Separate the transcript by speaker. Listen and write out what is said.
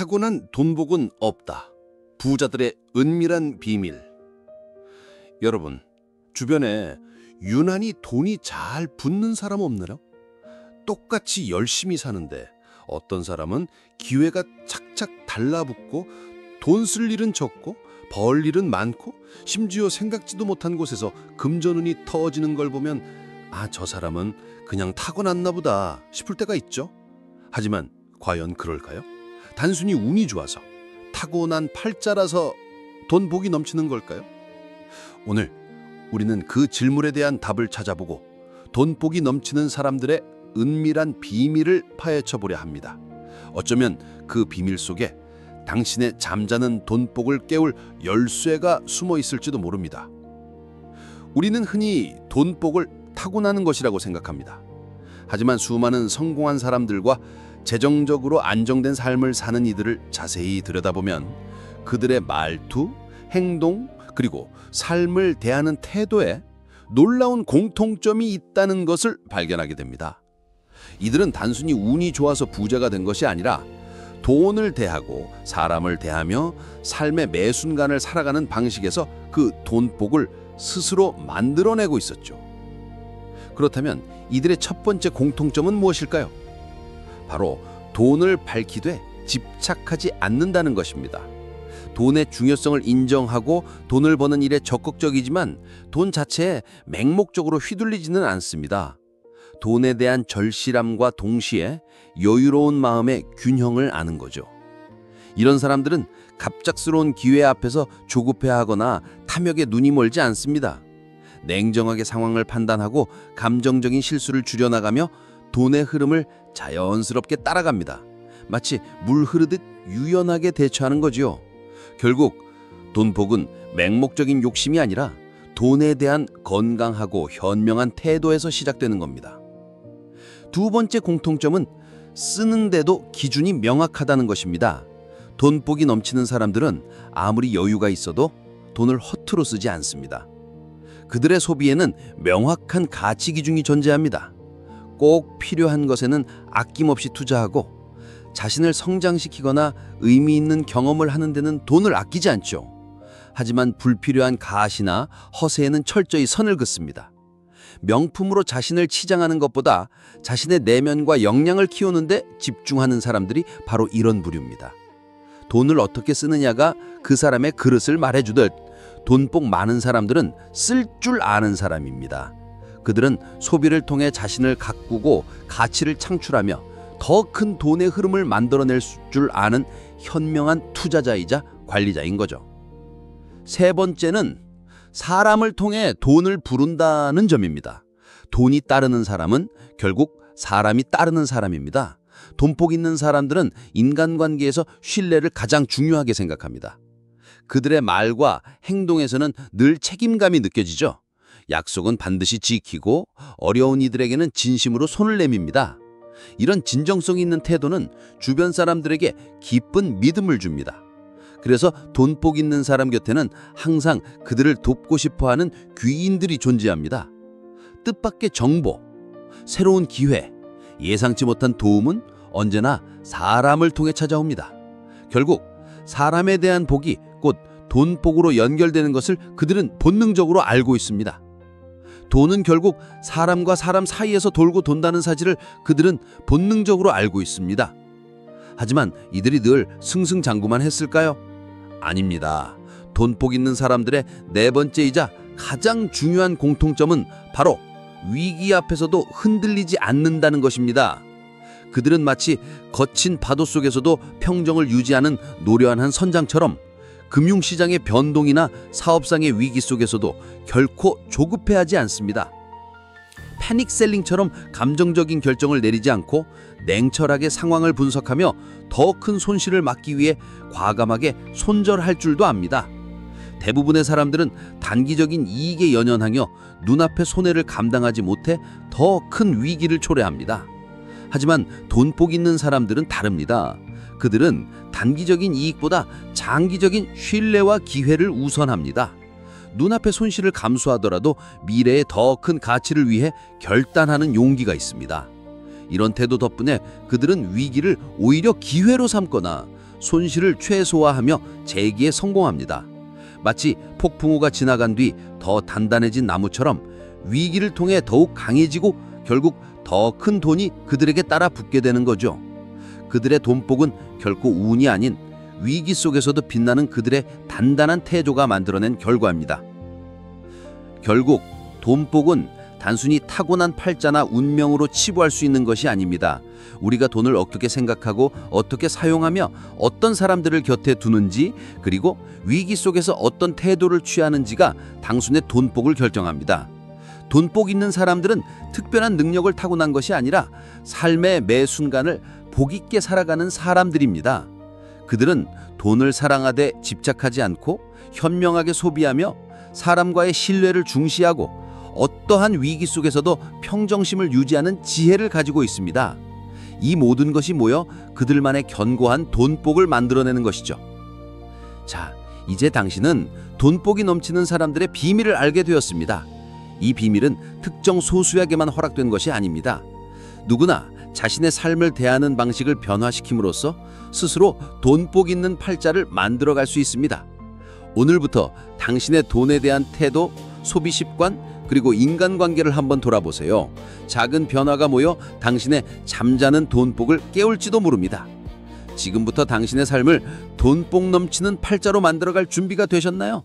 Speaker 1: 타고난 돈복은 없다. 부자들의 은밀한 비밀. 여러분, 주변에 유난히 돈이 잘 붙는 사람 없나요? 똑같이 열심히 사는데 어떤 사람은 기회가 착착 달라붙고 돈 쓸 일은 적고 벌 일은 많고 심지어 생각지도 못한 곳에서 금전운이 터지는 걸 보면 저 사람은 그냥 타고났나 보다 싶을 때가 있죠. 하지만 과연 그럴까요? 단순히 운이 좋아서 타고난 팔자라서 돈 복이 넘치는 걸까요? 오늘 우리는 그 질문에 대한 답을 찾아보고 돈 복이 넘치는 사람들의 은밀한 비밀을 파헤쳐 보려 합니다. 어쩌면 그 비밀 속에 당신의 잠자는 돈복을 깨울 열쇠가 숨어 있을지도 모릅니다. 우리는 흔히 돈복을 타고나는 것이라고 생각합니다. 하지만 수많은 성공한 사람들과 재정적으로 안정된 삶을 사는 이들을 자세히 들여다보면 그들의 말투, 행동, 그리고 삶을 대하는 태도에 놀라운 공통점이 있다는 것을 발견하게 됩니다. 이들은 단순히 운이 좋아서 부자가 된 것이 아니라 돈을 대하고 사람을 대하며 삶의 매 순간을 살아가는 방식에서 그 돈복을 스스로 만들어내고 있었죠. 그렇다면 이들의 첫 번째 공통점은 무엇일까요? 바로 돈을 밝히되 집착하지 않는다는 것입니다. 돈의 중요성을 인정하고 돈을 버는 일에 적극적이지만 돈 자체에 맹목적으로 휘둘리지는 않습니다. 돈에 대한 절실함과 동시에 여유로운 마음의 균형을 아는 거죠. 이런 사람들은 갑작스러운 기회 앞에서 조급해하거나 탐욕에 눈이 멀지 않습니다. 냉정하게 상황을 판단하고 감정적인 실수를 줄여나가며 돈의 흐름을 자연스럽게 따라갑니다. 마치 물 흐르듯 유연하게 대처하는 거지요. 결국 돈복은 맹목적인 욕심이 아니라 돈에 대한 건강하고 현명한 태도에서 시작되는 겁니다. 두 번째 공통점은 쓰는데도 기준이 명확하다는 것입니다. 돈복이 넘치는 사람들은 아무리 여유가 있어도 돈을 허투루 쓰지 않습니다. 그들의 소비에는 명확한 가치 기준이 존재합니다. 꼭 필요한 것에는 아낌없이 투자하고 자신을 성장시키거나 의미 있는 경험을 하는 데는 돈을 아끼지 않죠. 하지만 불필요한 가시나 허세에는 철저히 선을 긋습니다. 명품으로 자신을 치장하는 것보다 자신의 내면과 역량을 키우는 데 집중하는 사람들이 바로 이런 부류입니다. 돈을 어떻게 쓰느냐가 그 사람의 그릇을 말해주듯 돈복 많은 사람들은 쓸 줄 아는 사람입니다. 그들은 소비를 통해 자신을 가꾸고 가치를 창출하며 더 큰 돈의 흐름을 만들어낼 줄 아는 현명한 투자자이자 관리자인 거죠. 세 번째는 사람을 통해 돈을 부른다는 점입니다. 돈이 따르는 사람은 결국 사람이 따르는 사람입니다. 돈복 있는 사람들은 인간관계에서 신뢰를 가장 중요하게 생각합니다. 그들의 말과 행동에서는 늘 책임감이 느껴지죠. 약속은 반드시 지키고 어려운 이들에게는 진심으로 손을 내밉니다. 이런 진정성 있는 태도는 주변 사람들에게 깊은 믿음을 줍니다. 그래서 돈복 있는 사람 곁에는 항상 그들을 돕고 싶어하는 귀인들이 존재합니다. 뜻밖의 정보, 새로운 기회, 예상치 못한 도움은 언제나 사람을 통해 찾아옵니다. 결국 사람에 대한 복이 곧 돈복으로 연결되는 것을 그들은 본능적으로 알고 있습니다. 돈은 결국 사람과 사람 사이에서 돌고 돈다는 사실을 그들은 본능적으로 알고 있습니다. 하지만 이들이 늘 승승장구만 했을까요? 아닙니다. 돈복 있는 사람들의 네 번째이자 가장 중요한 공통점은 바로 위기 앞에서도 흔들리지 않는다는 것입니다. 그들은 마치 거친 파도 속에서도 평정을 유지하는 노련한 한 선장처럼 금융시장의 변동이나 사업상의 위기 속에서도 결코 조급해하지 않습니다. 패닉셀링처럼 감정적인 결정을 내리지 않고 냉철하게 상황을 분석하며 더 큰 손실을 막기 위해 과감하게 손절할 줄도 압니다. 대부분의 사람들은 단기적인 이익에 연연하며 눈앞의 손해를 감당하지 못해 더 큰 위기를 초래합니다. 하지만 돈복 있는 사람들은 다릅니다. 그들은 단기적인 이익보다 장기적인 신뢰와 기회를 우선합니다. 눈앞의 손실을 감수하더라도 미래의 더 큰 가치를 위해 결단하는 용기가 있습니다. 이런 태도 덕분에 그들은 위기를 오히려 기회로 삼거나 손실을 최소화하며 재기에 성공합니다. 마치 폭풍우가 지나간 뒤 더 단단해진 나무처럼 위기를 통해 더욱 강해지고 결국 더 큰 돈이 그들에게 따라 붙게 되는 거죠. 그들의 돈복은 결코 운이 아닌 위기 속에서도 빛나는 그들의 단단한 태조가 만들어낸 결과입니다. 결국 돈복은 단순히 타고난 팔자나 운명으로 치부할 수 있는 것이 아닙니다. 우리가 돈을 어떻게 생각하고 어떻게 사용하며 어떤 사람들을 곁에 두는지, 그리고 위기 속에서 어떤 태도를 취하는지가 당순의 돈복을 결정합니다. 돈복 있는 사람들은 특별한 능력을 타고난 것이 아니라 삶의 매 순간을 복 있게 살아가는 사람들입니다. 그들은 돈을 사랑하되 집착하지 않고 현명하게 소비하며 사람과의 신뢰를 중시하고 어떠한 위기 속에서도 평정심을 유지하는 지혜를 가지고 있습니다. 이 모든 것이 모여 그들만의 견고한 돈복을 만들어내는 것이죠. 자, 이제 당신은 돈복이 넘치는 사람들의 비밀을 알게 되었습니다. 이 비밀은 특정 소수에게만 허락된 것이 아닙니다. 누구나 자신의 삶을 대하는 방식을 변화시킴으로써 스스로 돈복 있는 팔자를 만들어갈 수 있습니다. 오늘부터 당신의 돈에 대한 태도, 소비 습관, 그리고 인간관계를 한번 돌아보세요. 작은 변화가 모여 당신의 잠자는 돈복을 깨울지도 모릅니다. 지금부터 당신의 삶을 돈복 넘치는 팔자로 만들어갈 준비가 되셨나요?